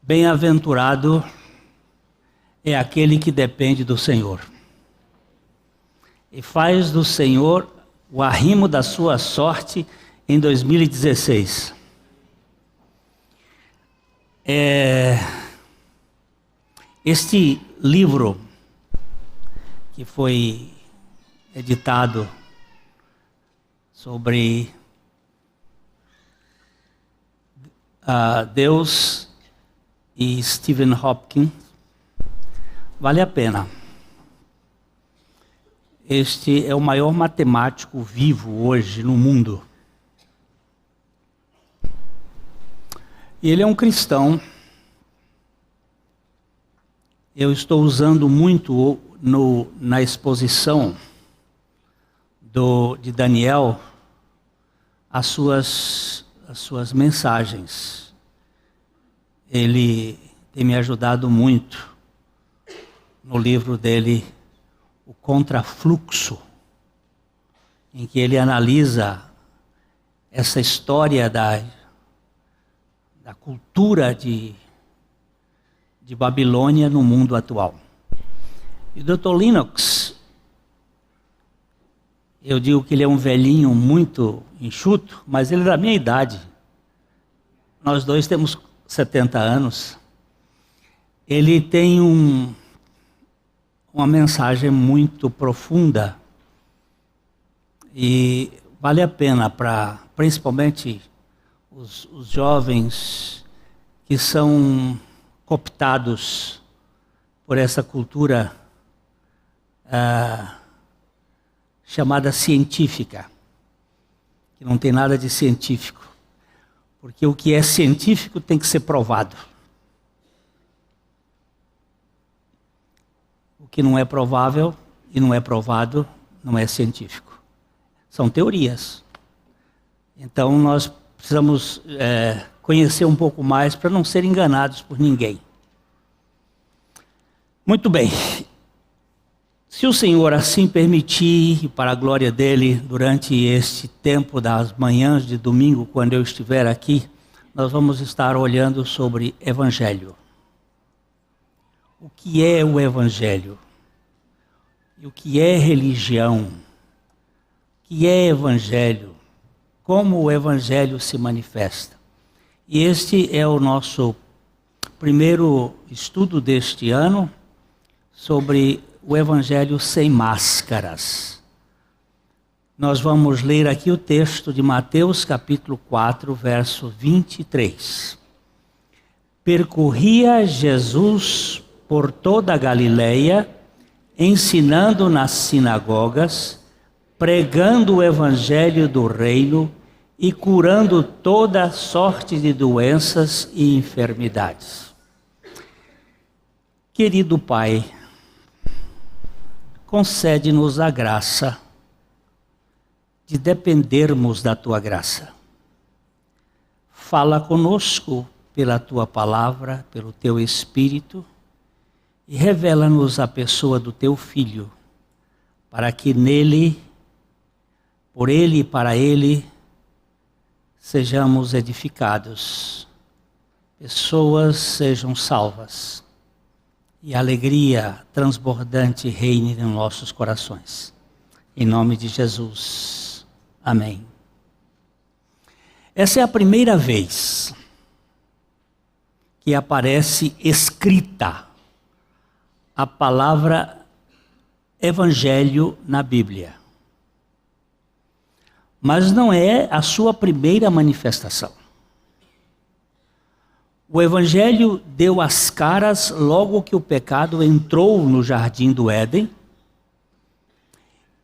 Bem-aventurado é aquele que depende do Senhor e faz do Senhor o arrimo da sua sorte em 2016. Este livro que foi editado sobre Deus e Stephen Hawking, vale a pena. Este é o maior matemático vivo hoje no mundo. E ele é um cristão. Eu estou usando muito na exposição de Daniel as suas mensagens. Ele tem me ajudado muito no livro dele, O Contrafluxo, em que ele analisa essa história da cultura de Babilônia no mundo atual. E o Dr. Lennox, eu digo que ele é um velhinho muito enxuto, mas ele é da minha idade. Nós dois temos 70 anos. Ele tem uma mensagem muito profunda e vale a pena para, principalmente, os jovens que são cooptados por essa cultura chamada científica, que não tem nada de científico, porque o que é científico tem que ser provado. O que não é provável e não é provado não é científico. São teorias. Então nós precisamos conhecer um pouco mais para não ser enganados por ninguém. Muito bem. Se o Senhor assim permitir, e para a glória dele, durante este tempo das manhãs de domingo, quando eu estiver aqui, nós vamos estar olhando sobre Evangelho. O que é o Evangelho? E o que é religião? O que é Evangelho? Como o Evangelho se manifesta? E este é o nosso primeiro estudo deste ano sobre o Evangelho sem máscaras. Nós vamos ler aqui o texto de Mateus capítulo 4, verso 23. Percorria Jesus por toda a Galileia, ensinando nas sinagogas, pregando o Evangelho do reino e curando toda sorte de doenças e enfermidades. Querido Pai, concede-nos a graça de dependermos da Tua graça. Fala conosco pela Tua palavra, pelo Teu Espírito, e revela-nos a pessoa do Teu Filho, para que nele, por Ele e para Ele, sejamos edificados, pessoas sejam salvas, e a alegria transbordante reine em nossos corações. Em nome de Jesus. Amém. Essa é a primeira vez que aparece escrita a palavra Evangelho na Bíblia. Mas não é a sua primeira manifestação. O Evangelho deu as caras logo que o pecado entrou no jardim do Éden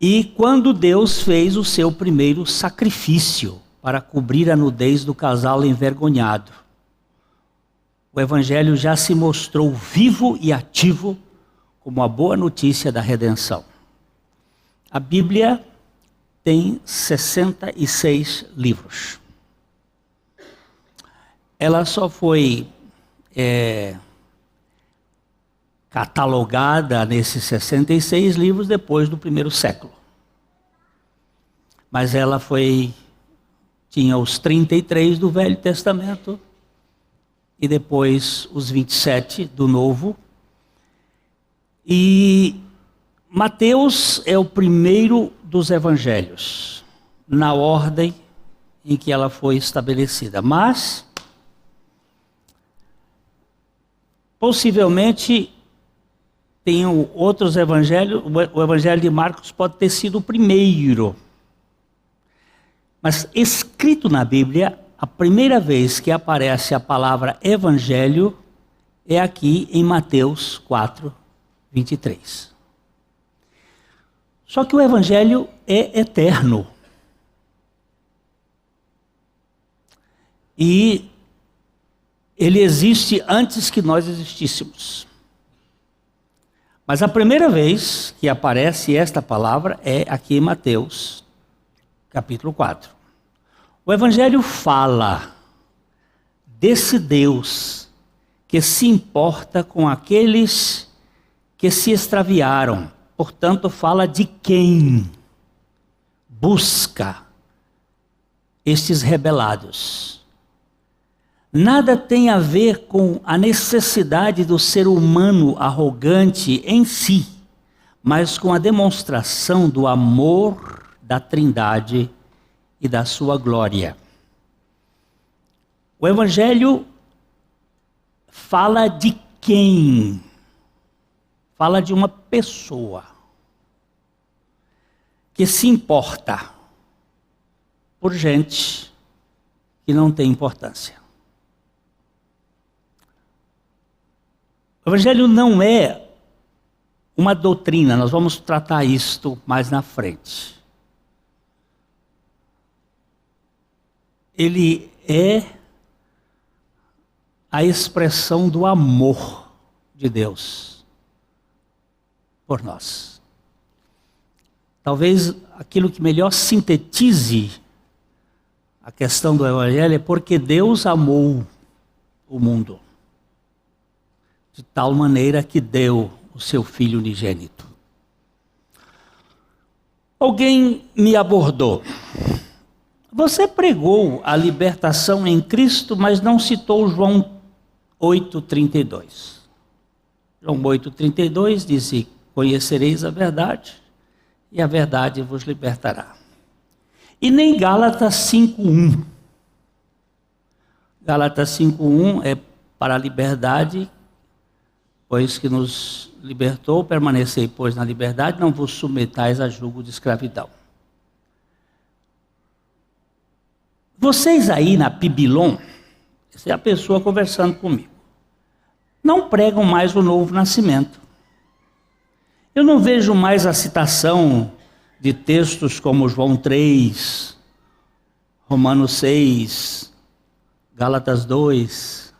e quando Deus fez o seu primeiro sacrifício para cobrir a nudez do casal envergonhado. O Evangelho já se mostrou vivo e ativo como a boa notícia da redenção. A Bíblia tem 66 livros. Ela só foi catalogada nesses 66 livros depois do primeiro século. Mas ela tinha os 33 do Velho Testamento e depois os 27 do Novo. E Mateus é o primeiro dos evangelhos, na ordem em que ela foi estabelecida. Mas, possivelmente, tem outros evangelhos, o evangelho de Marcos pode ter sido o primeiro. Mas escrito na Bíblia, a primeira vez que aparece a palavra evangelho é aqui em Mateus 4, 23. Só que o evangelho é eterno. E ele existe antes que nós existíssemos. Mas a primeira vez que aparece esta palavra é aqui em Mateus, capítulo 4. O Evangelho fala desse Deus que se importa com aqueles que se extraviaram. Portanto, fala de quem busca estes rebelados. Nada tem a ver com a necessidade do ser humano arrogante em si, mas com a demonstração do amor da Trindade e da sua glória. O Evangelho fala de quem? Fala de uma pessoa que se importa por gente que não tem importância. O Evangelho não é uma doutrina, nós vamos tratar isto mais na frente. Ele é a expressão do amor de Deus por nós. Talvez aquilo que melhor sintetize a questão do Evangelho é porque Deus amou o mundo de tal maneira que deu o seu Filho unigênito. Alguém me abordou. Você pregou a libertação em Cristo, mas não citou João 8,32. João 8,32 diz: conhecereis a verdade, e a verdade vos libertará. E nem Gálatas 5,1. Gálatas 5,1 é para a liberdade, pois que nos libertou, permanecei, pois, na liberdade, não vos submetais a julgo de escravidão. Vocês aí na Pibilon, essa é a pessoa conversando comigo, não pregam mais o novo nascimento. Eu não vejo mais a citação de textos como João 3, Romanos 6, Gálatas 2.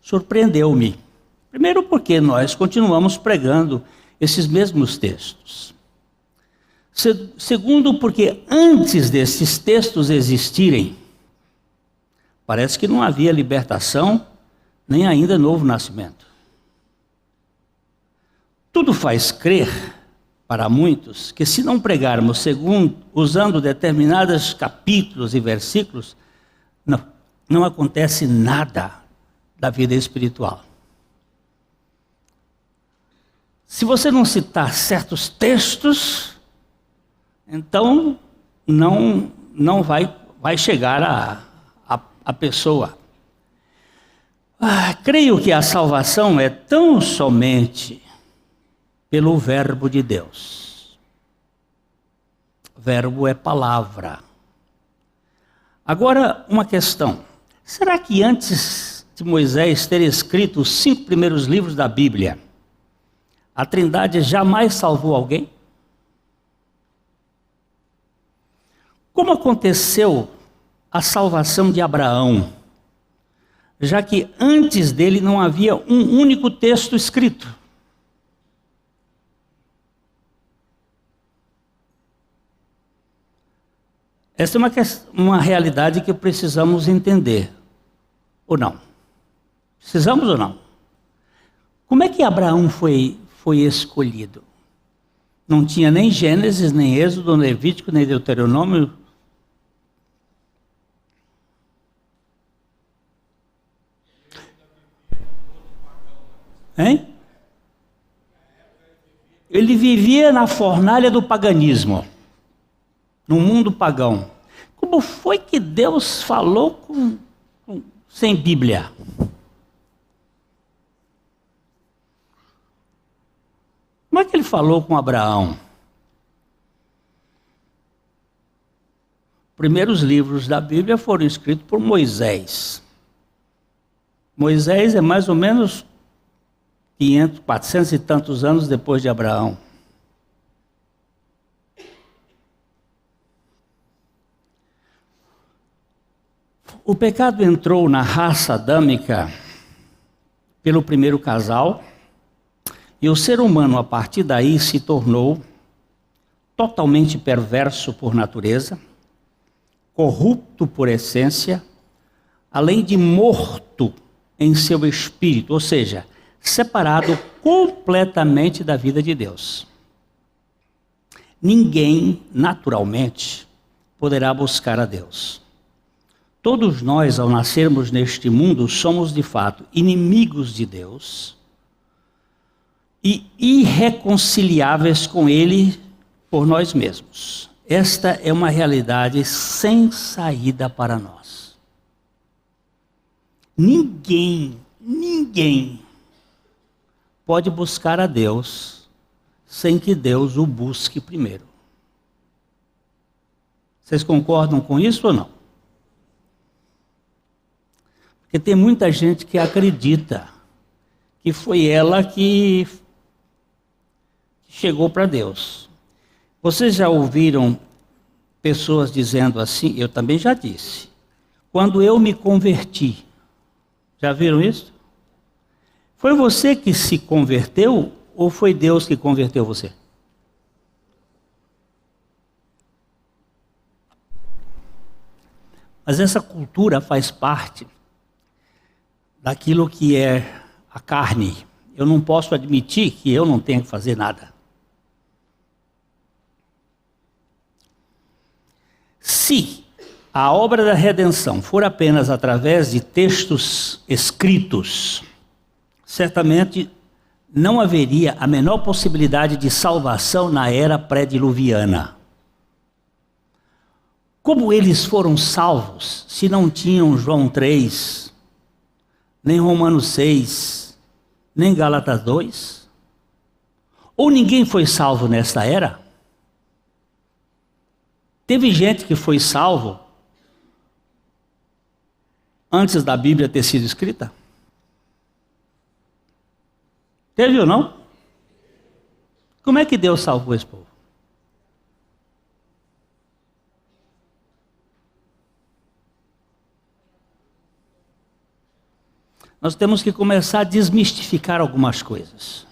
Surpreendeu-me. Primeiro porque nós continuamos pregando esses mesmos textos. Segundo porque antes desses textos existirem, parece que não havia libertação, nem ainda novo nascimento. Tudo faz crer, para muitos, que se não pregarmos usando determinados capítulos e versículos, não acontece nada da vida espiritual. Se você não citar certos textos, então não vai chegar a pessoa. Creio que a salvação é tão somente pelo verbo de Deus. Verbo é palavra. Agora, uma questão. Será que antes de Moisés ter escrito os 5 primeiros livros da Bíblia, a Trindade jamais salvou alguém? Como aconteceu a salvação de Abraão, já que antes dele não havia um único texto escrito? Essa é uma realidade que precisamos entender, ou não? Precisamos ou não? Como é que Abraão foi escolhido? Não tinha nem Gênesis, nem Êxodo, nem Levítico, nem Deuteronômio. Hein? Ele vivia na fornalha do paganismo, no mundo pagão. Como foi que Deus falou sem Bíblia? Como é que ele falou com Abraão? Os primeiros livros da Bíblia foram escritos por Moisés. Moisés é mais ou menos 500, 400 e tantos anos depois de Abraão. O pecado entrou na raça adâmica pelo primeiro casal, e o ser humano, a partir daí, se tornou totalmente perverso por natureza, corrupto por essência, além de morto em seu espírito, ou seja, separado completamente da vida de Deus. Ninguém, naturalmente, poderá buscar a Deus. Todos nós, ao nascermos neste mundo, somos de fato inimigos de Deus e irreconciliáveis com Ele por nós mesmos. Esta é uma realidade sem saída para nós. Ninguém pode buscar a Deus sem que Deus o busque primeiro. Vocês concordam com isso ou não? Porque tem muita gente que acredita que foi ela que chegou para Deus. Vocês já ouviram pessoas dizendo assim? Eu também já disse. Quando eu me converti, já viram isso? Foi você que se converteu ou foi Deus que converteu você? Mas essa cultura faz parte daquilo que é a carne. Eu não posso admitir que eu não tenho que fazer nada. Se a obra da redenção for apenas através de textos escritos, certamente não haveria a menor possibilidade de salvação na era pré-diluviana. Como eles foram salvos se não tinham João 3, nem Romanos 6, nem Gálatas 2? Ou ninguém foi salvo nesta era? Teve gente que foi salvo antes da Bíblia ter sido escrita? Teve ou não? Como é que Deus salvou esse povo? Nós temos que começar a desmistificar algumas coisas.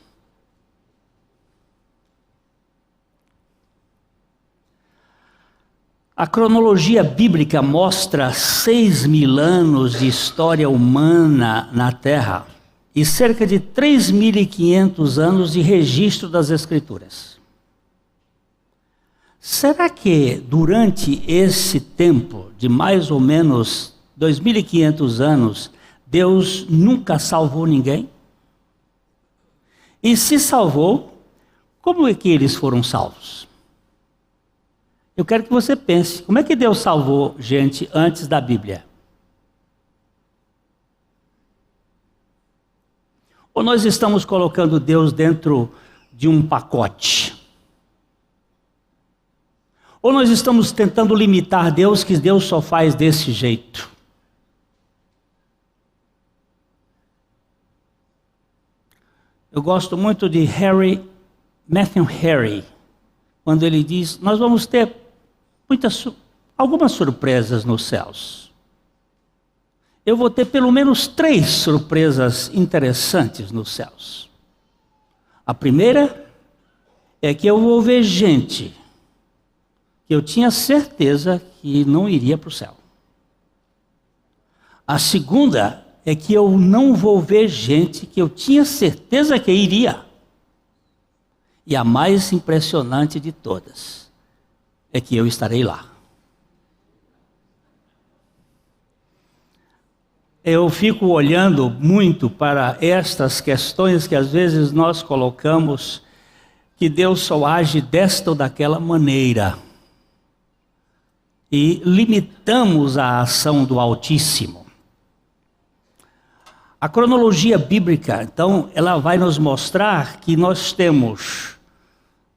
A cronologia bíblica mostra 6.000 anos de história humana na Terra e cerca de 3.500 anos de registro das Escrituras. Será que durante esse tempo de mais ou menos 2.500 anos, Deus nunca salvou ninguém? E se salvou, como é que eles foram salvos? Eu quero que você pense, como é que Deus salvou gente antes da Bíblia? Ou nós estamos colocando Deus dentro de um pacote? Ou nós estamos tentando limitar Deus, que Deus só faz desse jeito? Eu gosto muito de Matthew Henry, quando ele diz, nós vamos ter algumas surpresas nos céus. Eu vou ter pelo menos 3 surpresas interessantes nos céus. A primeira é que eu vou ver gente que eu tinha certeza que não iria para o céu. A segunda é que eu não vou ver gente que eu tinha certeza que iria. E a mais impressionante de todas é que eu estarei lá. Eu fico olhando muito para estas questões que às vezes nós colocamos, que Deus só age desta ou daquela maneira. E limitamos a ação do Altíssimo. A cronologia bíblica, então, ela vai nos mostrar que nós temos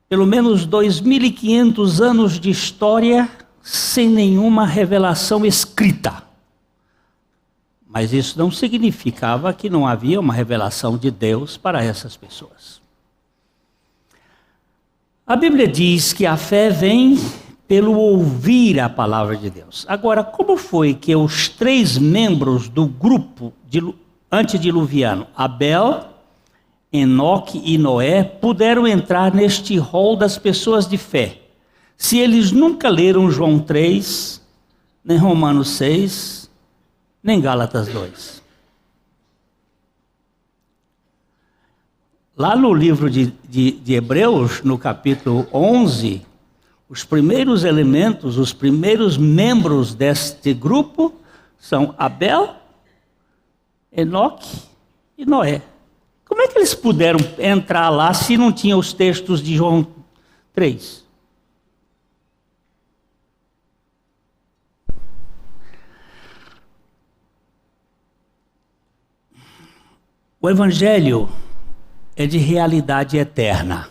pelo menos 2.500 anos de história sem nenhuma revelação escrita. Mas isso não significava que não havia uma revelação de Deus para essas pessoas. A Bíblia diz que a fé vem pelo ouvir a palavra de Deus. Agora, como foi que os 3 membros do grupo antediluviano, Abel, Enoque e Noé, puderam entrar neste rol das pessoas de fé, se eles nunca leram João 3, nem Romanos 6, nem Gálatas 2? Lá no livro de Hebreus, no capítulo 11, os primeiros elementos, os primeiros membros deste grupo são Abel, Enoque e Noé. Como é que eles puderam entrar lá se não tinha os textos de João 3? O Evangelho é de realidade eterna.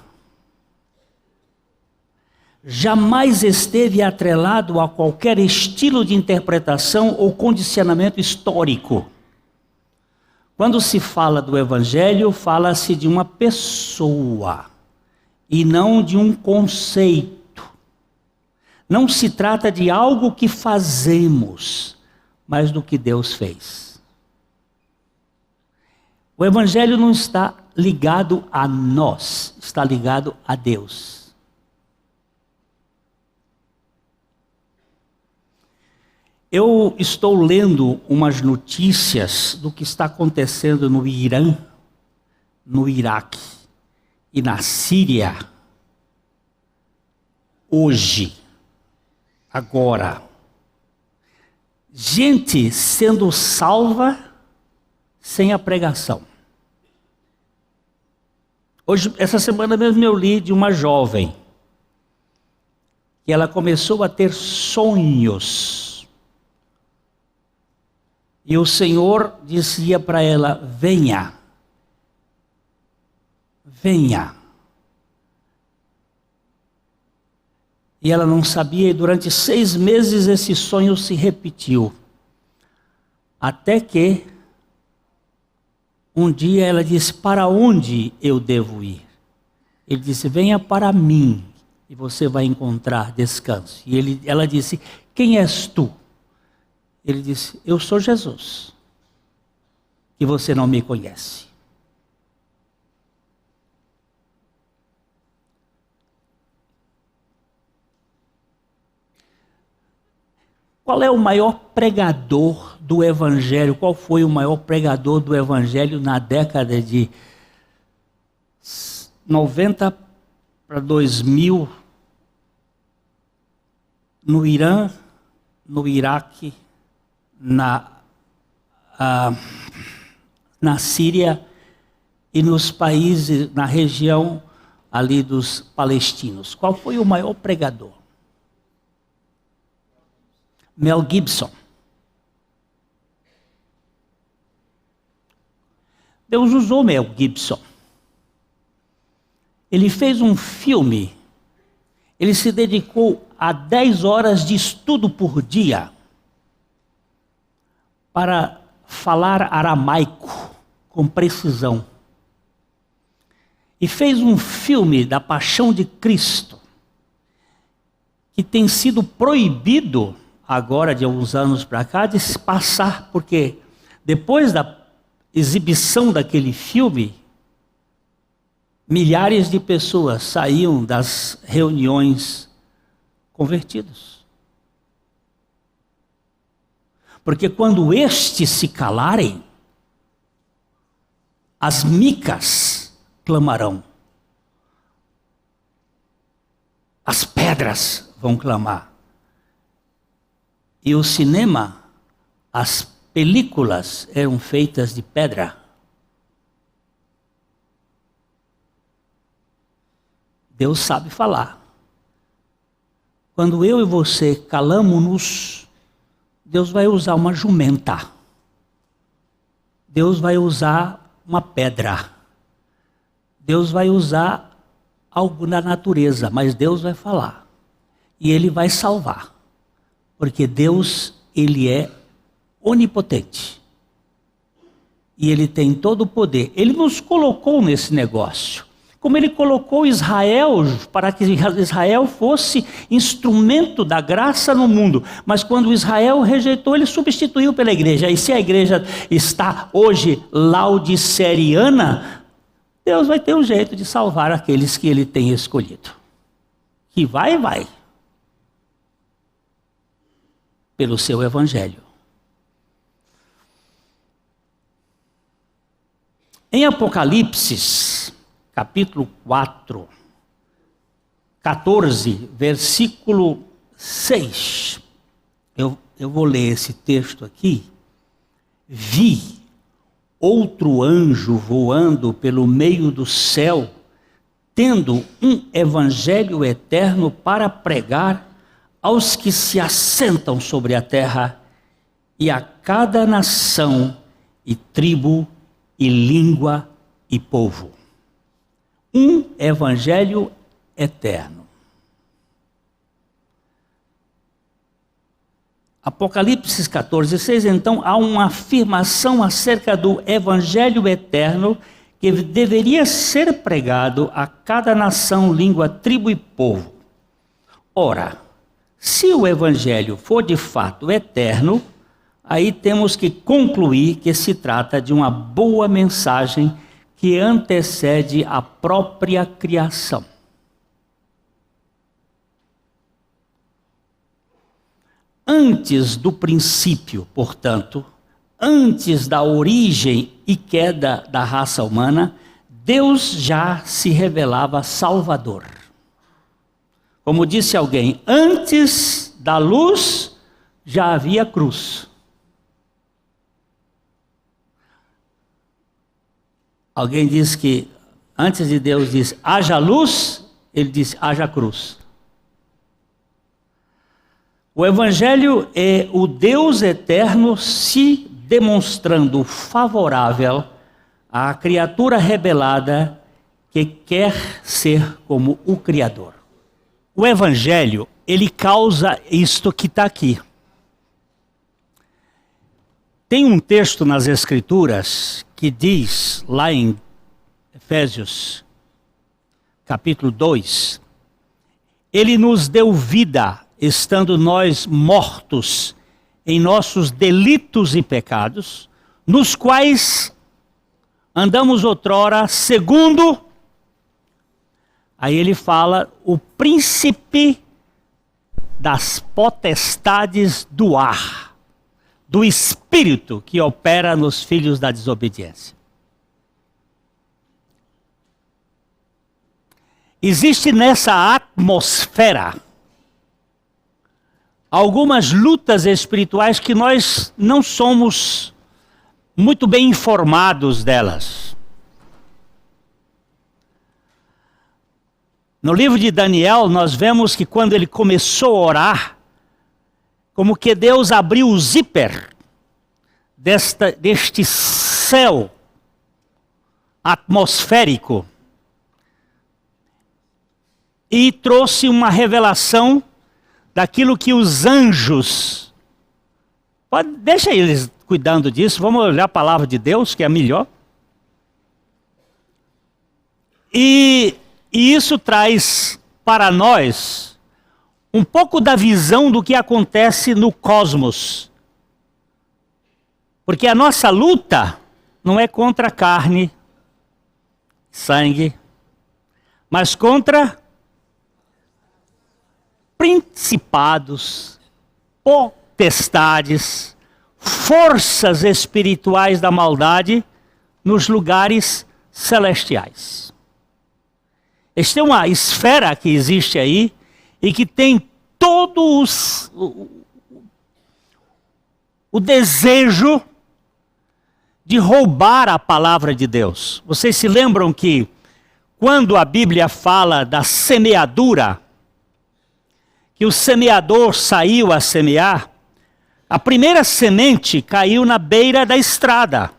Jamais esteve atrelado a qualquer estilo de interpretação ou condicionamento histórico. Quando se fala do Evangelho, fala-se de uma pessoa e não de um conceito. Não se trata de algo que fazemos, mas do que Deus fez. O Evangelho não está ligado a nós, está ligado a Deus. Eu estou lendo umas notícias do que está acontecendo no Irã, no Iraque e na Síria hoje, agora. Gente sendo salva sem a pregação. Hoje, essa semana mesmo eu li de uma jovem que ela começou a ter sonhos. E o Senhor dizia para ela: venha, venha. E ela não sabia, e durante 6 meses esse sonho se repetiu. Até que, um dia ela disse: para onde eu devo ir? Ele disse: venha para mim, e você vai encontrar descanso. E ela disse: quem és tu? Ele disse: eu sou Jesus, que você não me conhece. Qual é o maior pregador do Evangelho? Qual foi o maior pregador do Evangelho na década de 90 para 2000, no Irã, no Iraque, na Síria e nos países, na região ali dos palestinos? Qual foi o maior pregador? Mel Gibson. Deus usou Mel Gibson. Ele fez um filme, ele se dedicou a 10 horas de estudo por dia para falar aramaico com precisão. E fez um filme da Paixão de Cristo, que tem sido proibido agora de alguns anos para cá de se passar, porque depois da exibição daquele filme, milhares de pessoas saíam das reuniões convertidos. Porque quando estes se calarem, as micas clamarão. As pedras vão clamar. E o cinema, as películas eram feitas de pedra. Deus sabe falar. Quando eu e você calamos-nos, Deus vai usar uma jumenta. Deus vai usar uma pedra. Deus vai usar algo na natureza, mas Deus vai falar. E Ele vai salvar. Porque Deus, Ele é onipotente. E Ele tem todo o poder. Ele nos colocou nesse negócio. Como Ele colocou Israel para que Israel fosse instrumento da graça no mundo. Mas quando Israel rejeitou, Ele substituiu pela igreja. E se a igreja está hoje laodiceriana, Deus vai ter um jeito de salvar aqueles que Ele tem escolhido. Que vai. Pelo seu evangelho. Em Apocalipse, capítulo 4, 14, versículo 6. Eu vou ler esse texto aqui. Vi outro anjo voando pelo meio do céu, tendo um evangelho eterno para pregar aos que se assentam sobre a terra, e a cada nação, e tribo, e língua, e povo. Um evangelho eterno. Apocalipse 14, 6, então, há uma afirmação acerca do evangelho eterno que deveria ser pregado a cada nação, língua, tribo e povo. Ora, se o evangelho for de fato eterno, aí temos que concluir que se trata de uma boa mensagem que antecede a própria criação. Antes do princípio, portanto, antes da origem e queda da raça humana, Deus já se revelava Salvador. Como disse alguém, antes da luz já havia cruz. Alguém diz que antes de Deus dizer haja luz, Ele disse haja cruz. O Evangelho é o Deus eterno se demonstrando favorável à criatura rebelada que quer ser como o Criador. O Evangelho, ele causa isto que está aqui. Tem um texto nas Escrituras que diz, lá em Efésios, capítulo 2, Ele nos deu vida, estando nós mortos em nossos delitos e pecados, nos quais andamos outrora segundo... Aí ele fala o príncipe das potestades do ar, do espírito que opera nos filhos da desobediência. Existe nessa atmosfera algumas lutas espirituais que nós não somos muito bem informados delas. No livro de Daniel, nós vemos que quando ele começou a orar, como que Deus abriu o zíper deste céu atmosférico e trouxe uma revelação daquilo que os anjos... Deixa eles cuidando disso, vamos olhar a palavra de Deus, que é a melhor. E isso traz para nós um pouco da visão do que acontece no cosmos. Porque a nossa luta não é contra carne, sangue, mas contra principados, potestades, forças espirituais da maldade nos lugares celestiais. Esta é uma esfera que existe aí o desejo de roubar a palavra de Deus. Vocês se lembram que quando a Bíblia fala da semeadura, que o semeador saiu a semear, a primeira semente caiu na beira da estrada.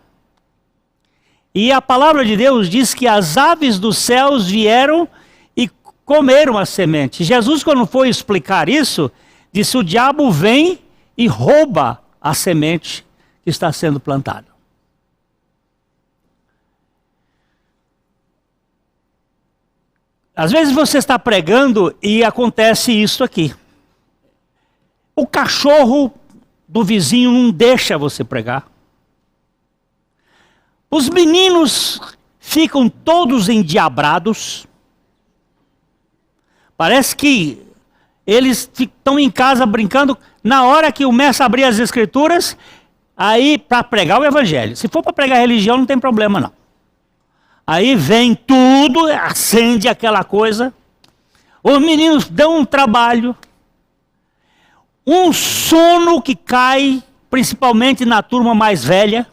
E a palavra de Deus diz que as aves dos céus vieram e comeram a semente. Jesus, quando foi explicar isso, disse: o diabo vem e rouba a semente que está sendo plantada. Às vezes você está pregando e acontece isso aqui. O cachorro do vizinho não deixa você pregar. Os meninos ficam todos endiabrados. Parece que eles estão em casa brincando. Na hora que começa a abrir as escrituras, aí para pregar o evangelho. Se for para pregar a religião, não tem problema não. Aí vem tudo, acende aquela coisa. Os meninos dão um trabalho. Um sono que cai, principalmente na turma mais velha.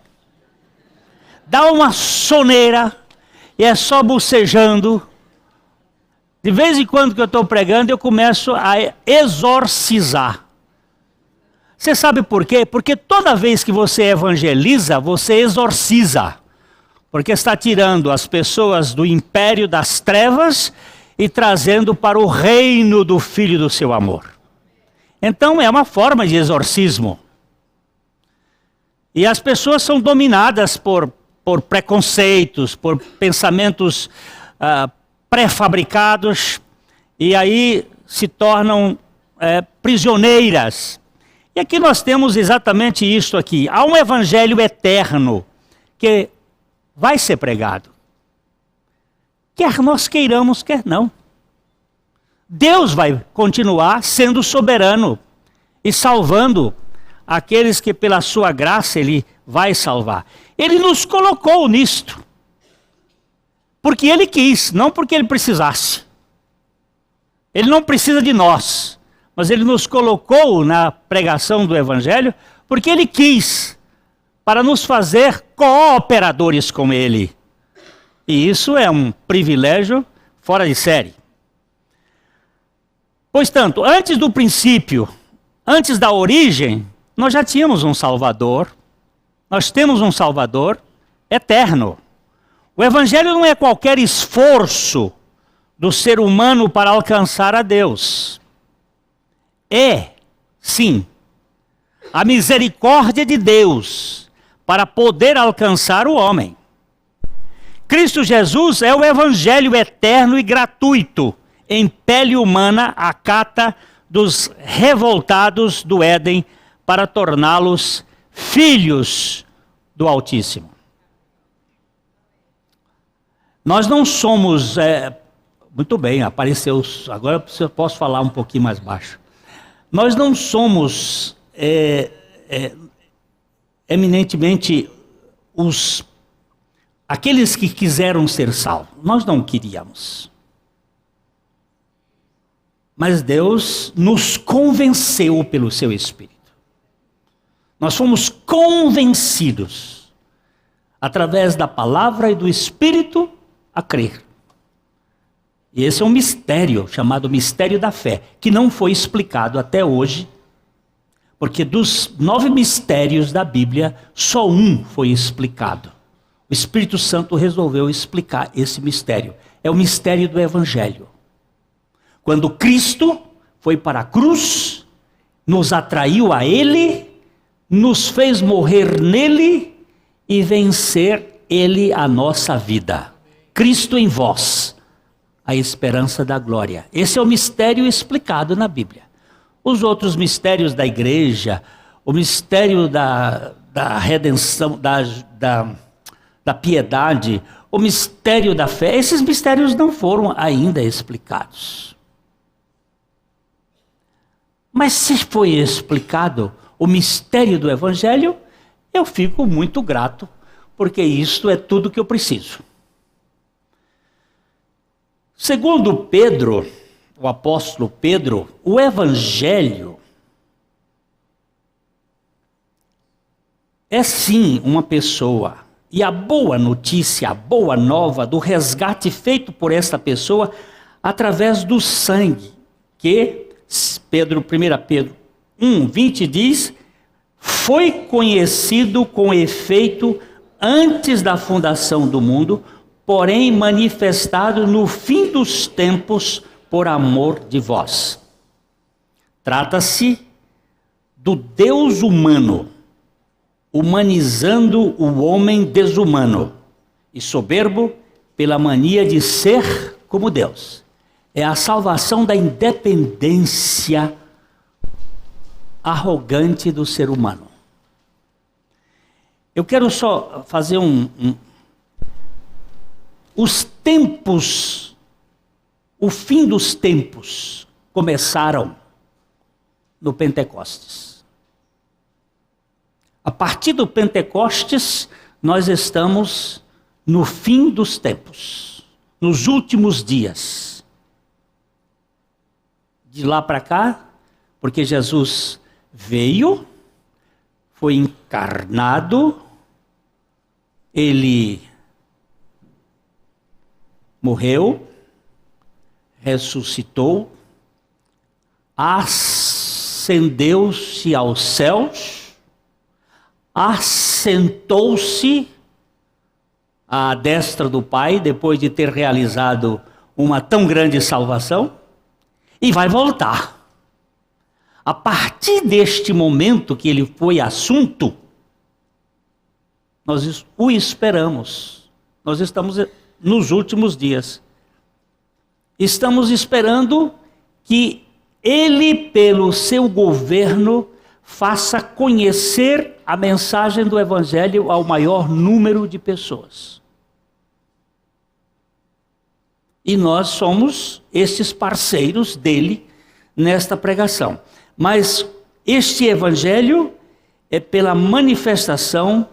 Dá uma soneira e é só bocejando. De vez em quando que eu estou pregando, eu começo a exorcizar. Você sabe por quê? Porque toda vez que você evangeliza, você exorciza. Porque está tirando as pessoas do império das trevas e trazendo para o reino do Filho do seu amor. Então é uma forma de exorcismo. E as pessoas são dominadas por preconceitos, por pensamentos pré-fabricados, e aí se tornam prisioneiras. E aqui nós temos exatamente isso aqui. Há um evangelho eterno que vai ser pregado. Quer nós queiramos, quer não. Deus vai continuar sendo soberano e salvando aqueles que pela sua graça Ele vai salvar. Ele nos colocou nisto. Porque Ele quis, não porque Ele precisasse. Ele não precisa de nós. Mas Ele nos colocou na pregação do Evangelho porque Ele quis. Para nos fazer cooperadores com Ele. E isso é um privilégio fora de série. Pois tanto, antes do princípio, antes da origem, nós já tínhamos um Salvador. Nós temos um Salvador eterno. O Evangelho não é qualquer esforço do ser humano para alcançar a Deus. É, sim, a misericórdia de Deus para poder alcançar o homem. Cristo Jesus é o Evangelho eterno e gratuito, em pele humana, a cata dos revoltados do Éden, para torná-los filhos do Altíssimo. Nós não somos... muito bem, apareceu... Agora eu posso falar um pouquinho mais baixo. Nós não somos... eminentemente aqueles que quiseram ser salvos. Nós não queríamos. Mas Deus nos convenceu pelo seu Espírito. Nós fomos convencidos, através da palavra e do Espírito, a crer. E esse é um mistério, chamado mistério da fé, que não foi explicado até hoje. Porque dos 9 mistérios da Bíblia, só um foi explicado. O Espírito Santo resolveu explicar esse mistério. É o mistério do Evangelho. Quando Cristo foi para a cruz, nos atraiu a Ele, nos fez morrer nele e vencer Ele a nossa vida. Cristo em vós, a esperança da glória. Esse é o mistério explicado na Bíblia. Os outros mistérios da igreja, o mistério da redenção, da piedade, o mistério da fé, esses mistérios não foram ainda explicados. Mas se foi explicado o mistério do Evangelho, eu fico muito grato, porque isto é tudo que eu preciso. Segundo Pedro, o apóstolo Pedro, o Evangelho é sim uma pessoa. E a boa notícia, a boa nova do resgate feito por esta pessoa através do sangue, que 1 Pedro 1:20 diz, foi conhecido com efeito antes da fundação do mundo, porém manifestado no fim dos tempos por amor de vós. Trata-se do Deus humano, humanizando o homem desumano e soberbo pela mania de ser como Deus. É a salvação da independência arrogante do ser humano. Eu quero só fazer os tempos, o fim dos tempos começaram no Pentecostes. A partir do Pentecostes, nós estamos no fim dos tempos, nos últimos dias. De lá para cá, porque Jesus veio, foi encarnado, ele morreu, ressuscitou, ascendeu-se aos céus, assentou-se à destra do Pai, depois de ter realizado uma tão grande salvação, e vai voltar. A partir deste momento que ele foi assunto, nós o esperamos. Nós estamos nos últimos dias. Estamos esperando que ele, pelo seu governo, faça conhecer a mensagem do Evangelho ao maior número de pessoas. E nós somos esses parceiros dele nesta pregação. Mas este Evangelho é pela manifestação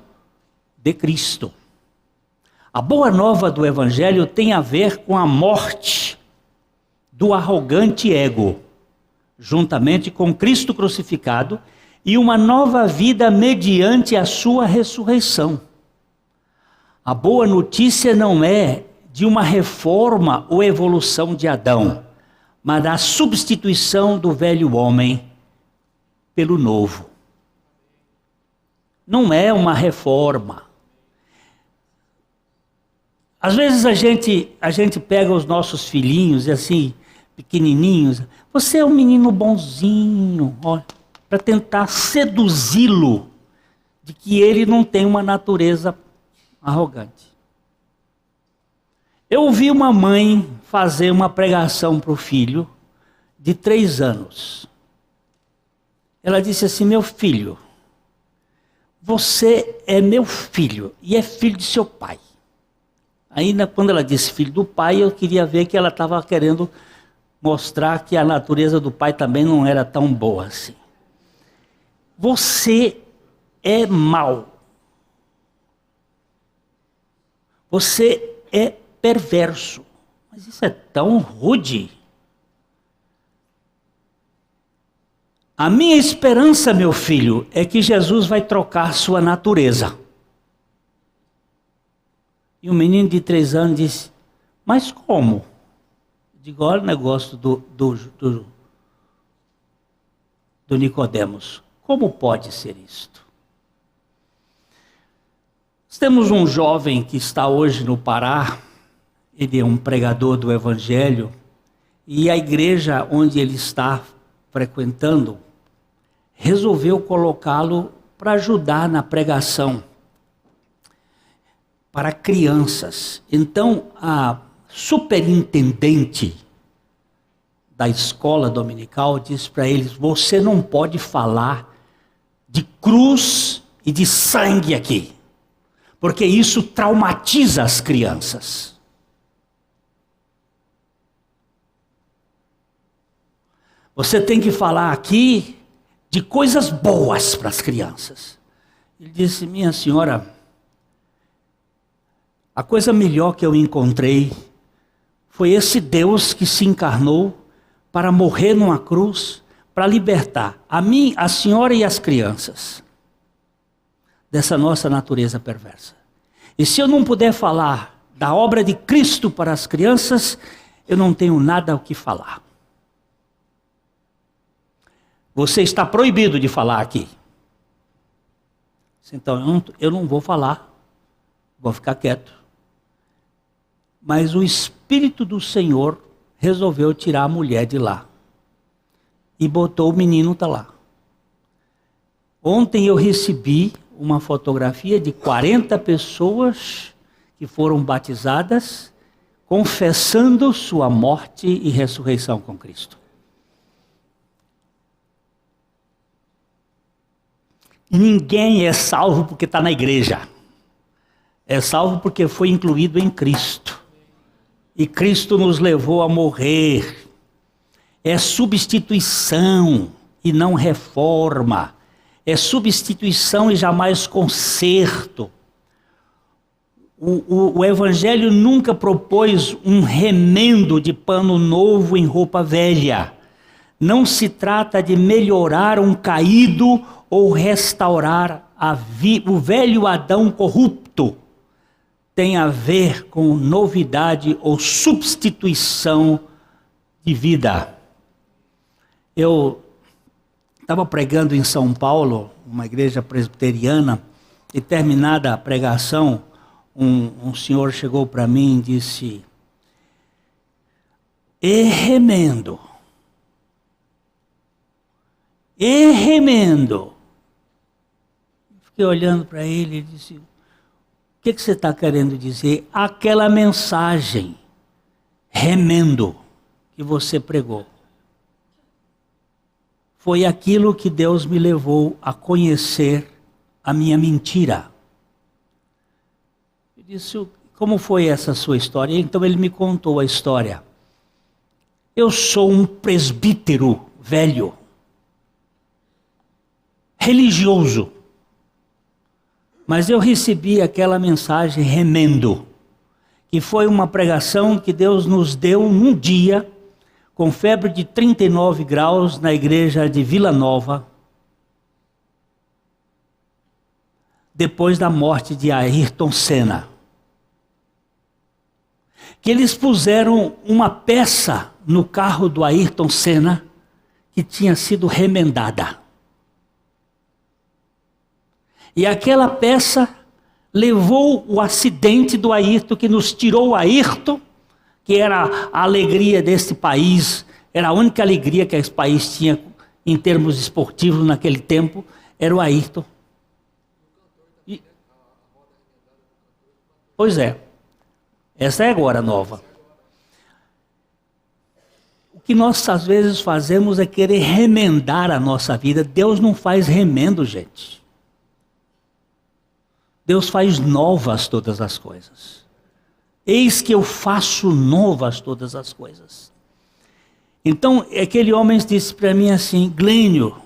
de Cristo. A boa nova do Evangelho tem a ver com a morte do arrogante ego, juntamente com Cristo crucificado, e uma nova vida mediante a sua ressurreição. A boa notícia não é de uma reforma ou evolução de Adão, mas da substituição do velho homem pelo novo. Não é uma reforma. Às vezes a gente pega os nossos filhinhos, assim, pequenininhos, você é um menino bonzinho, olha, para tentar seduzi-lo de que ele não tem uma natureza arrogante. Eu ouvi uma mãe fazer uma pregação para o filho de 3 anos. Ela disse assim: meu filho, você é meu filho e é filho de seu pai. Ainda quando ela disse filho do pai, eu queria ver que ela estava querendo mostrar que a natureza do pai também não era tão boa assim. Você é mau. Você é perverso. Mas isso é tão rude. A minha esperança, meu filho, é que Jesus vai trocar sua natureza. E o menino de 3 anos disse: mas como? Eu digo: olha o negócio do Nicodemos. Como pode ser isto? Nós temos um jovem que está hoje no Pará. Ele é um pregador do Evangelho. E a igreja onde ele está frequentando resolveu colocá-lo para ajudar na pregação para crianças. Então, a superintendente da escola dominical disse para eles: você não pode falar de cruz e de sangue aqui, porque isso traumatiza as crianças. Você tem que falar aqui de coisas boas para as crianças. Ele disse: minha senhora, a coisa melhor que eu encontrei foi esse Deus que se encarnou para morrer numa cruz, para libertar a mim, a senhora e as crianças dessa nossa natureza perversa. E se eu não puder falar da obra de Cristo para as crianças, eu não tenho nada o que falar. Você está proibido de falar aqui. Então, eu não vou falar, vou ficar quieto. Mas o Espírito do Senhor resolveu tirar a mulher de lá. E botou o menino lá. Ontem eu recebi uma fotografia de 40 pessoas que foram batizadas, confessando sua morte e ressurreição com Cristo. Ninguém é salvo porque está na igreja. É salvo porque foi incluído em Cristo. E Cristo nos levou a morrer. É substituição e não reforma. É substituição e jamais conserto. O Evangelho nunca propôs um remendo de pano novo em roupa velha. Não se trata de melhorar um caído ou restaurar o velho Adão corrupto. Tem a ver com novidade ou substituição de vida. Eu estava pregando em São Paulo, uma igreja presbiteriana, e terminada a pregação, um senhor chegou para mim e disse: "E remendo. E remendo." Fiquei olhando para ele e disse: "O que você está querendo dizer?" "Aquela mensagem, remendo, que você pregou. Foi aquilo que Deus me levou a conhecer a minha mentira." Eu disse: "Como foi essa sua história?" Então ele me contou a história. "Eu sou um presbítero velho, religioso, mas eu recebi aquela mensagem remendo, que foi uma pregação que Deus nos deu num dia, com febre de 39 graus, na igreja de Vila Nova, depois da morte de Ayrton Senna. Que eles puseram uma peça no carro do Ayrton Senna, que tinha sido remendada. E aquela peça levou o acidente do Ayrton, que nos tirou o Ayrton, que era a alegria desse país, era a única alegria que esse país tinha em termos esportivos naquele tempo, era o Ayrton. Pois é, essa é agora nova. O que nós às vezes fazemos é querer remendar a nossa vida. Deus não faz remendo, gente. Deus faz novas todas as coisas. Eis que eu faço novas todas as coisas. Então, aquele homem disse para mim assim: "Glênio,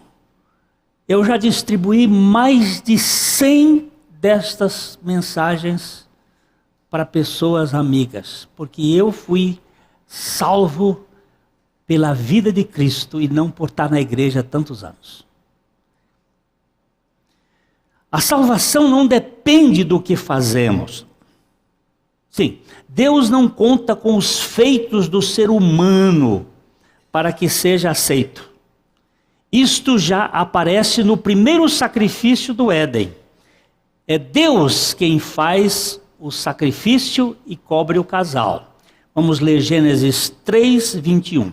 eu já distribuí mais de 100 destas mensagens para pessoas amigas, porque eu fui salvo pela vida de Cristo e não por estar na igreja há tantos anos." A salvação não depende do que fazemos. Sim, Deus não conta com os feitos do ser humano para que seja aceito. Isto já aparece no primeiro sacrifício do Éden. É Deus quem faz o sacrifício e cobre o casal. Vamos ler Gênesis 3, 21.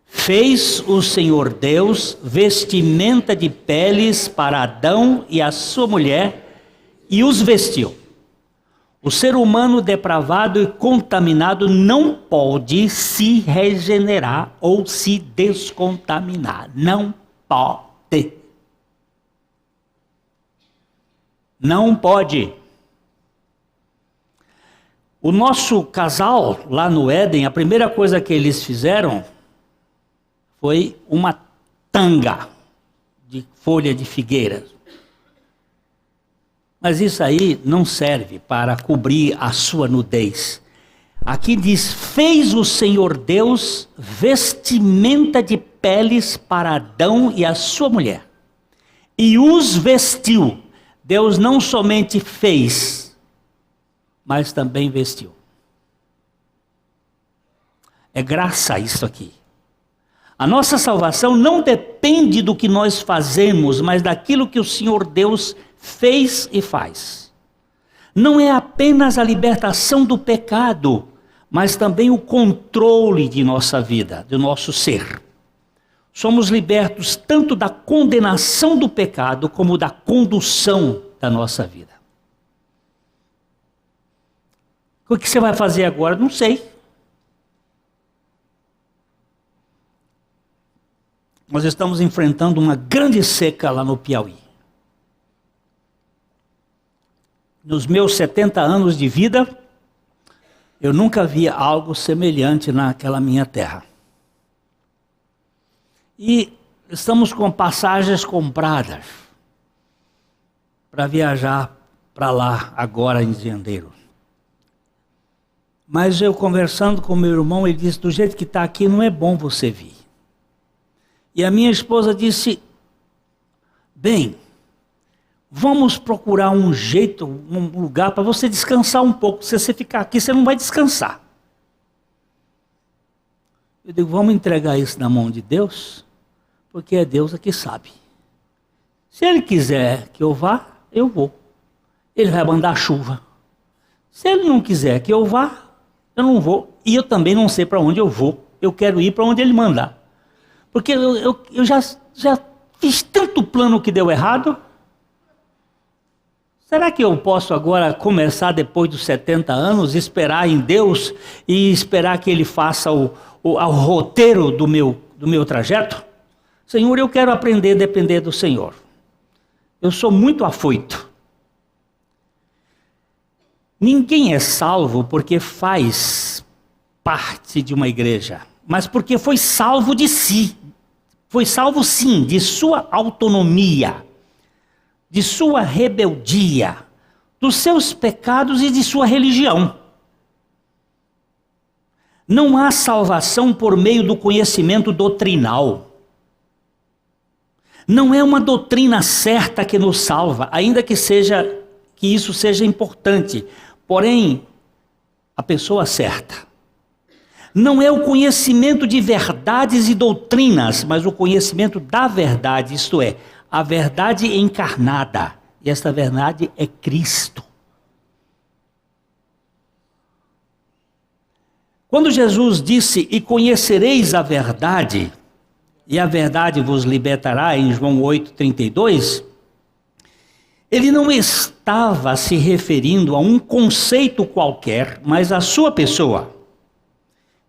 "Fez o Senhor Deus vestimenta de peles para Adão e a sua mulher e os vestiu." O ser humano depravado e contaminado não pode se regenerar ou se descontaminar. Não pode. Não pode. O nosso casal lá no Éden, a primeira coisa que eles fizeram foi uma tanga de folha de figueira. Mas isso aí não serve para cobrir a sua nudez. Aqui diz: "Fez o Senhor Deus vestimenta de peles para Adão e a sua mulher, e os vestiu." Deus não somente fez, mas também vestiu. É graça isso aqui. A nossa salvação não depende do que nós fazemos, mas daquilo que o Senhor Deus fez e faz. Não é apenas a libertação do pecado, mas também o controle de nossa vida, do nosso ser. Somos libertos tanto da condenação do pecado, como da condução da nossa vida. O que você vai fazer agora? Não sei. Nós estamos enfrentando uma grande seca lá no Piauí. Nos meus 70 anos de vida, eu nunca vi algo semelhante naquela minha terra. E estamos com passagens compradas para viajar para lá agora em janeiro. Mas eu conversando com meu irmão, ele disse, do jeito que está aqui não é bom você vir. E a minha esposa disse, bem, vamos procurar um jeito, um lugar para você descansar um pouco. Se você ficar aqui, você não vai descansar. Eu digo, vamos entregar isso na mão de Deus, porque é Deus que sabe. Se Ele quiser que eu vá, eu vou. Ele vai mandar chuva. Se Ele não quiser que eu vá, eu não vou. E eu também não sei para onde eu vou. Eu quero ir para onde Ele mandar. Porque eu já fiz tanto plano que deu errado. Será que eu posso agora começar depois dos 70 anos, esperar em Deus e esperar que Ele faça o roteiro do meu trajeto? Senhor, eu quero aprender a depender do Senhor. Eu sou muito afoito. Ninguém é salvo porque faz parte de uma igreja, mas porque foi salvo de si. Foi salvo sim, de sua autonomia, de sua rebeldia, dos seus pecados e de sua religião. Não há salvação por meio do conhecimento doutrinal. Não é uma doutrina certa que nos salva, ainda que isso seja importante. Porém, a pessoa certa. Não é o conhecimento de verdades e doutrinas, mas o conhecimento da verdade, isto é, a verdade encarnada. E esta verdade é Cristo. Quando Jesus disse, e conhecereis a verdade, e a verdade vos libertará, em João 8,32, ele não estava se referindo a um conceito qualquer, mas à sua pessoa.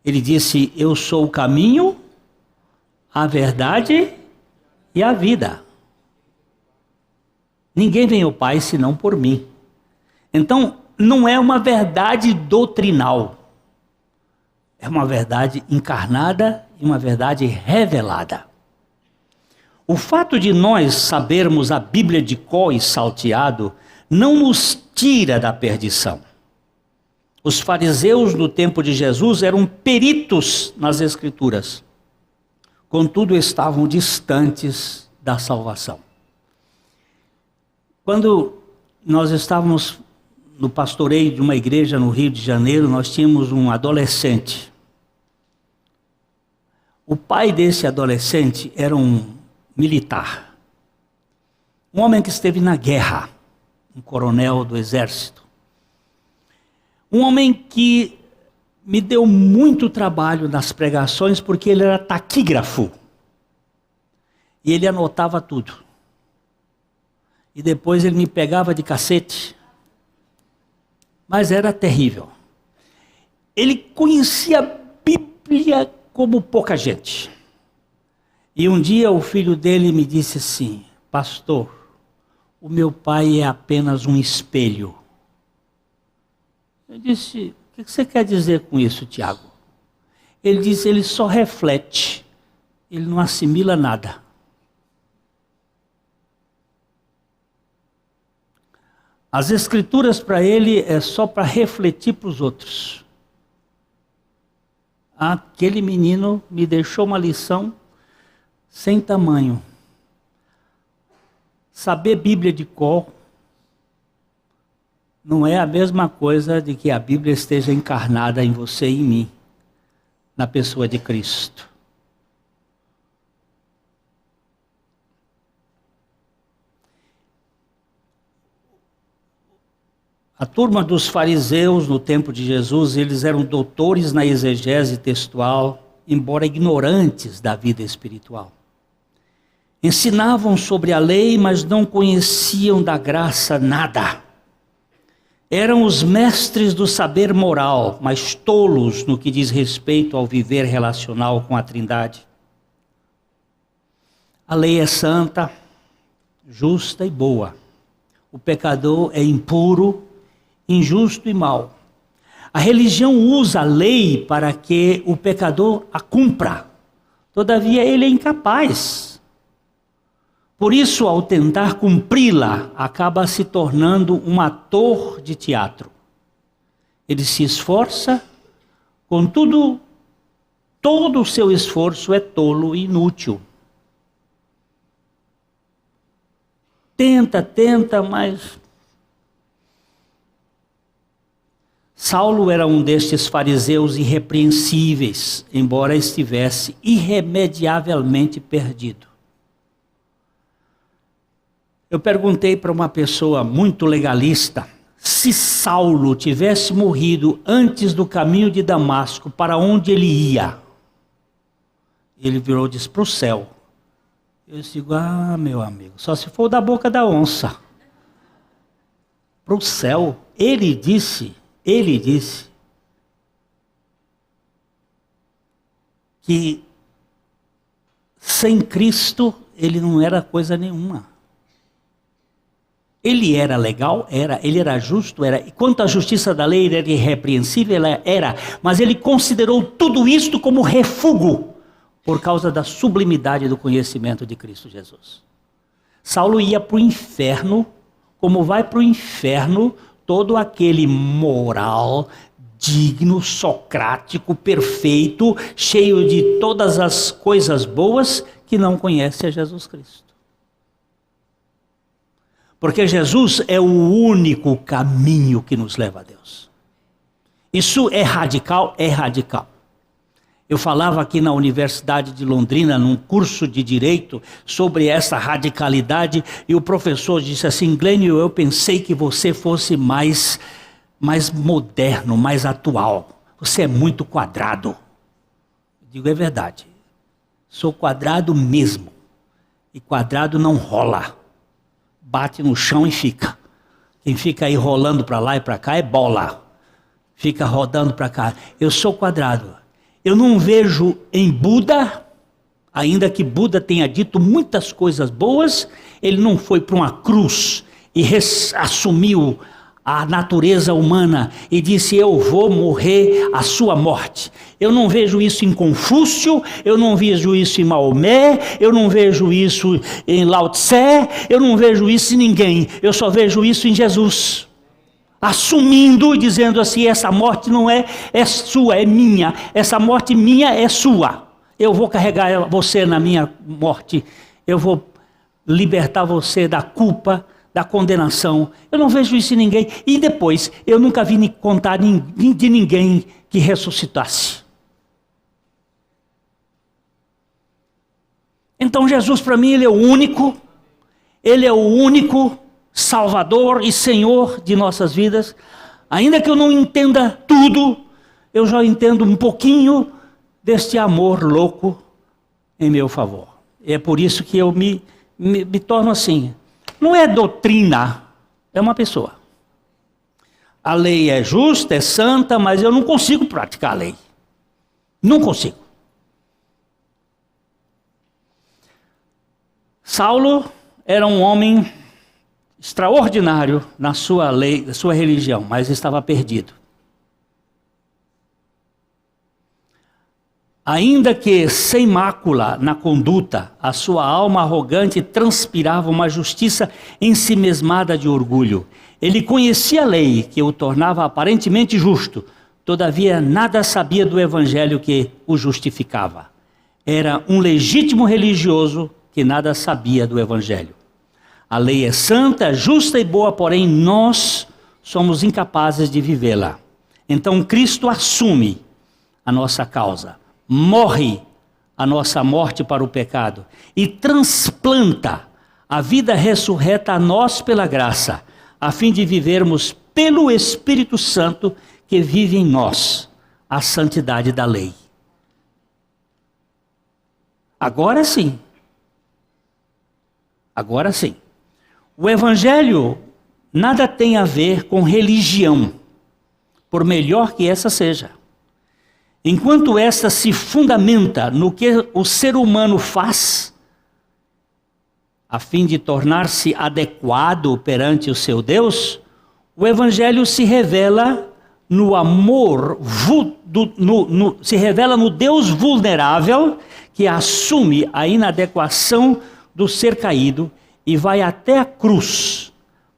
Ele disse, eu sou o caminho, a verdade e a vida. Ninguém vem ao Pai senão por mim. Então, não é uma verdade doutrinal. É uma verdade encarnada e uma verdade revelada. O fato de nós sabermos a Bíblia de cor e salteado não nos tira da perdição. Os fariseus no tempo de Jesus eram peritos nas Escrituras. Contudo, estavam distantes da salvação. Quando nós estávamos no pastoreio de uma igreja no Rio de Janeiro, nós tínhamos um adolescente. O pai desse adolescente era um militar. Um homem que esteve na guerra, um coronel do exército. Um homem que me deu muito trabalho nas pregações porque ele era taquígrafo. E ele anotava tudo. E depois ele me pegava de cacete. Mas era terrível. Ele conhecia a Bíblia como pouca gente. E um dia o filho dele me disse assim, pastor, o meu pai é apenas um espelho. Eu disse, o que você quer dizer com isso, Tiago? Ele disse, ele só reflete, ele não assimila nada. As escrituras para ele é só para refletir para os outros. Aquele menino me deixou uma lição sem tamanho. Saber Bíblia de cor não é a mesma coisa de que a Bíblia esteja encarnada em você e em mim, na pessoa de Cristo. A turma dos fariseus no tempo de Jesus, eles eram doutores na exegese textual, embora ignorantes da vida espiritual. Ensinavam sobre a lei, mas não conheciam da graça nada. Eram os mestres do saber moral, mas tolos no que diz respeito ao viver relacional com a Trindade. A lei é santa, justa e boa. O pecador é impuro, injusto e mau. A religião usa a lei para que o pecador a cumpra. Todavia, ele é incapaz. Por isso, ao tentar cumpri-la, acaba se tornando um ator de teatro. Ele se esforça, contudo, todo o seu esforço é tolo e inútil. Tenta, mas... Saulo era um destes fariseus irrepreensíveis, embora estivesse irremediavelmente perdido. Eu perguntei para uma pessoa muito legalista, se Saulo tivesse morrido antes do caminho de Damasco, para onde ele ia? Ele virou e disse, para o céu. Eu digo, meu amigo, só se for da boca da onça. Para o céu. Ele disse que sem Cristo ele não era coisa nenhuma. Ele era legal? Era. Ele era justo? Era. E quanto à justiça da lei, ele era irrepreensível? Era. Mas ele considerou tudo isto como refúgio por causa da sublimidade do conhecimento de Cristo Jesus. Saulo ia para o inferno, como vai para o inferno todo aquele moral, digno, socrático, perfeito, cheio de todas as coisas boas, que não conhece a Jesus Cristo. Porque Jesus é o único caminho que nos leva a Deus. Isso é radical? É radical. Eu falava aqui na Universidade de Londrina, num curso de Direito, sobre essa radicalidade, e o professor disse assim, Glênio, eu pensei que você fosse mais moderno, mais atual. Você é muito quadrado. Eu digo, é verdade. Sou quadrado mesmo. E quadrado não rola. Bate no chão e fica. Quem fica aí rolando para lá e para cá é bola. Fica rodando para cá. Eu sou quadrado. Eu não vejo em Buda, ainda que Buda tenha dito muitas coisas boas, ele não foi para uma cruz e assumiu a natureza humana e disse, eu vou morrer a sua morte. Eu não vejo isso em Confúcio, eu não vejo isso em Maomé, eu não vejo isso em Lao Tse, eu não vejo isso em ninguém, eu só vejo isso em Jesus. Assumindo e dizendo assim, essa morte não é sua, é minha. Essa morte minha é sua. Eu vou carregar você na minha morte. Eu vou libertar você da culpa, da condenação. Eu não vejo isso em ninguém. E depois, eu nunca vi contar de ninguém que ressuscitasse. Então Jesus para mim, ele é o único Salvador e Senhor de nossas vidas. Ainda que eu não entenda tudo, eu já entendo um pouquinho deste amor louco em meu favor. É por isso que eu me torno assim. Não é doutrina, é uma pessoa. A lei é justa, é santa, mas eu não consigo praticar a lei. Não consigo. Saulo era um homem extraordinário na sua lei, na sua religião, mas estava perdido. Ainda que sem mácula na conduta, a sua alma arrogante transpirava uma justiça ensimesmada de orgulho. Ele conhecia a lei, que o tornava aparentemente justo, todavia nada sabia do evangelho que o justificava. Era um legítimo religioso que nada sabia do evangelho. A lei é santa, justa e boa, porém nós somos incapazes de vivê-la. Então Cristo assume a nossa causa, morre a nossa morte para o pecado e transplanta a vida ressurreta a nós pela graça, a fim de vivermos pelo Espírito Santo que vive em nós a santidade da lei. Agora sim. Agora sim. O Evangelho nada tem a ver com religião, por melhor que essa seja. Enquanto esta se fundamenta no que o ser humano faz, a fim de tornar-se adequado perante o seu Deus, o Evangelho se revela no amor, se revela no Deus vulnerável que assume a inadequação do ser caído e vai até a cruz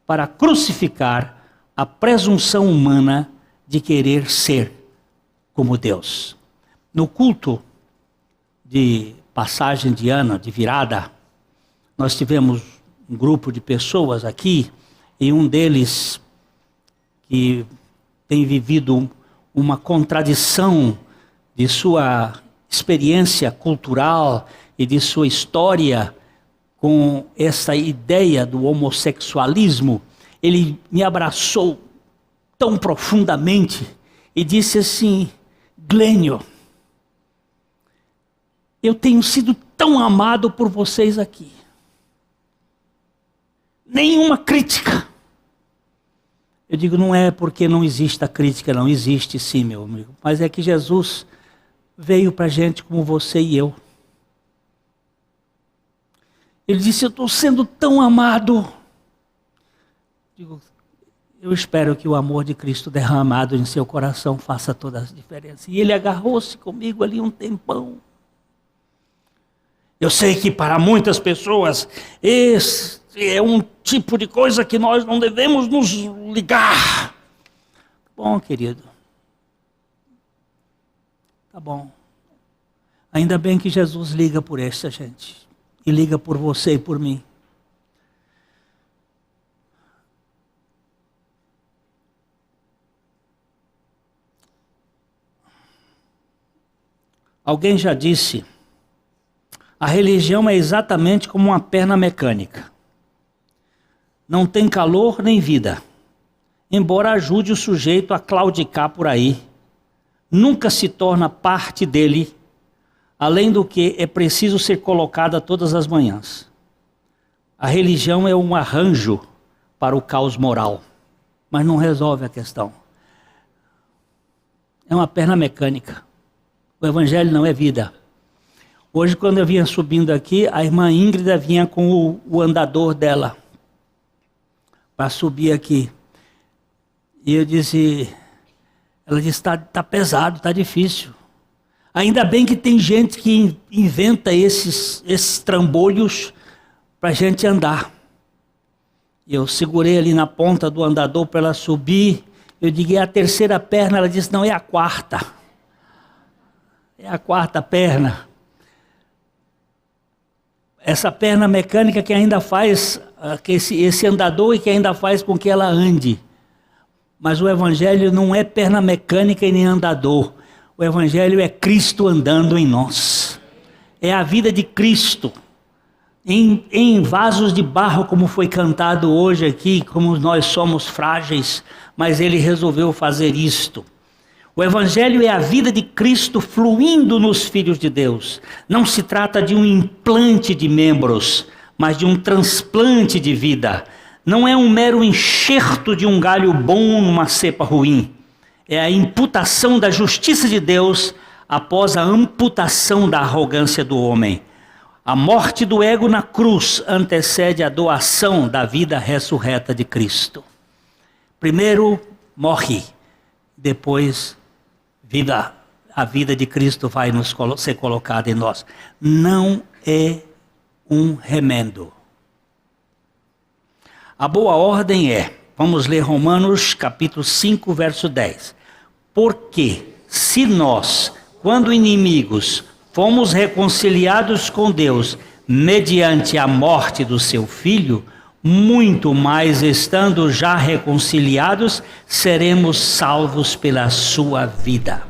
para crucificar a presunção humana de querer ser como Deus. No culto de passagem de ano, de virada, nós tivemos um grupo de pessoas aqui, e um deles que tem vivido uma contradição de sua experiência cultural e de sua história com essa ideia do homossexualismo, ele me abraçou tão profundamente e disse assim: Glênio, eu tenho sido tão amado por vocês aqui. Nenhuma crítica. Eu digo, não é porque não existe a crítica, não existe sim, meu amigo. Mas é que Jesus veio para gente como você e eu. Ele disse, eu estou sendo tão amado. Digo, eu espero que o amor de Cristo derramado em seu coração faça toda a diferença. E ele agarrou-se comigo ali um tempão. Eu sei que para muitas pessoas esse é um tipo de coisa que nós não devemos nos ligar. Bom, querido. Tá bom. Ainda bem que Jesus liga por essa gente. E liga por você e por mim. Alguém já disse, a religião é exatamente como uma perna mecânica. Não tem calor nem vida. Embora ajude o sujeito a claudicar por aí, nunca se torna parte dele, além do que é preciso ser colocada todas as manhãs. A religião é um arranjo para o caos moral, mas não resolve a questão. É uma perna mecânica. O Evangelho não é vida. Hoje, quando eu vinha subindo aqui, a irmã Ingrid vinha com o andador dela para subir aqui. E eu disse, ela disse, tá pesado, tá difícil. Ainda bem que tem gente que inventa esses trambolhos para a gente andar. Eu segurei ali na ponta do andador para ela subir. Eu digo, é a terceira perna? Ela disse, não, é a quarta. É a quarta perna. Essa perna mecânica que ainda faz, esse andador e que ainda faz com que ela ande. Mas o Evangelho não é perna mecânica e nem andador. O Evangelho é Cristo andando em nós. É a vida de Cristo. Em vasos de barro, como foi cantado hoje aqui, como nós somos frágeis, mas Ele resolveu fazer isto. O Evangelho é a vida de Cristo fluindo nos filhos de Deus. Não se trata de um implante de membros, mas de um transplante de vida. Não é um mero enxerto de um galho bom numa cepa ruim. É a imputação da justiça de Deus após a amputação da arrogância do homem. A morte do ego na cruz antecede a doação da vida ressurreta de Cristo. Primeiro morre, depois a vida de Cristo vai ser colocada em nós. Não é um remendo. A boa ordem é, vamos ler Romanos capítulo 5, verso 10. Porque se nós, quando inimigos, fomos reconciliados com Deus mediante a morte do seu Filho, muito mais estando já reconciliados, seremos salvos pela sua vida.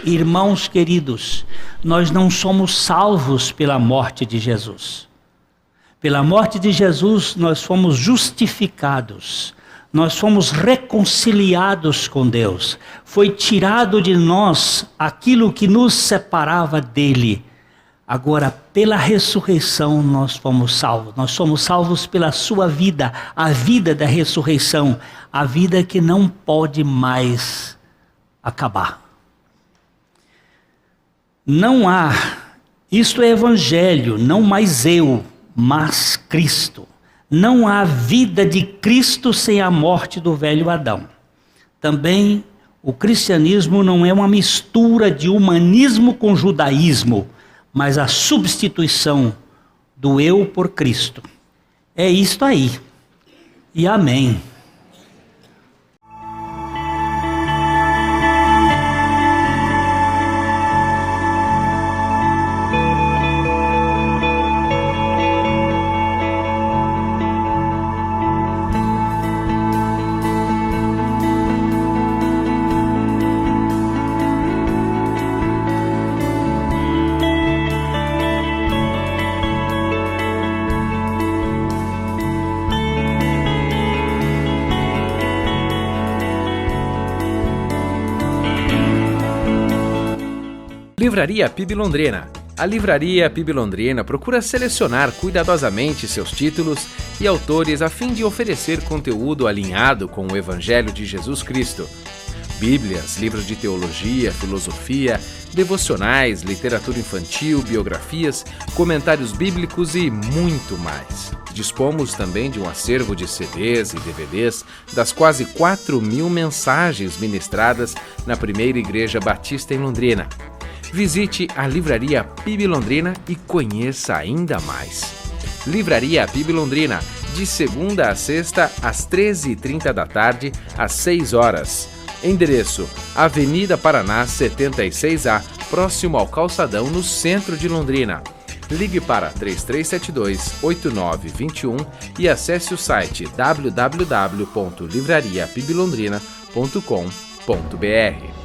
Irmãos queridos, nós não somos salvos pela morte de Jesus. Pela morte de Jesus, nós fomos justificados. Nós fomos reconciliados com Deus. Foi tirado de nós aquilo que nos separava dele. Agora, pela ressurreição, nós fomos salvos. Nós somos salvos pela sua vida, a vida da ressurreição, a vida que não pode mais acabar. Não há, isto é evangelho, não mais eu, mas Cristo. Não há vida de Cristo sem a morte do velho Adão. Também o cristianismo não é uma mistura de humanismo com judaísmo, mas a substituição do eu por Cristo. É isto aí. E amém. Livraria PIB Londrina. A Livraria PIB Londrina procura selecionar cuidadosamente seus títulos e autores a fim de oferecer conteúdo alinhado com o Evangelho de Jesus Cristo. Bíblias, livros de teologia, filosofia, devocionais, literatura infantil, biografias, comentários bíblicos e muito mais. Dispomos também de um acervo de CDs e DVDs das quase 4.000 mensagens ministradas na primeira Igreja Batista em Londrina. Visite a Livraria PIB Londrina e conheça ainda mais. Livraria PIB Londrina, de segunda a sexta, às 13h30 da tarde, às 6 horas. Endereço: Avenida Paraná 76A, próximo ao Calçadão, no centro de Londrina. Ligue para 3372-8921 e acesse o site www.livrariapiblondrina.com.br.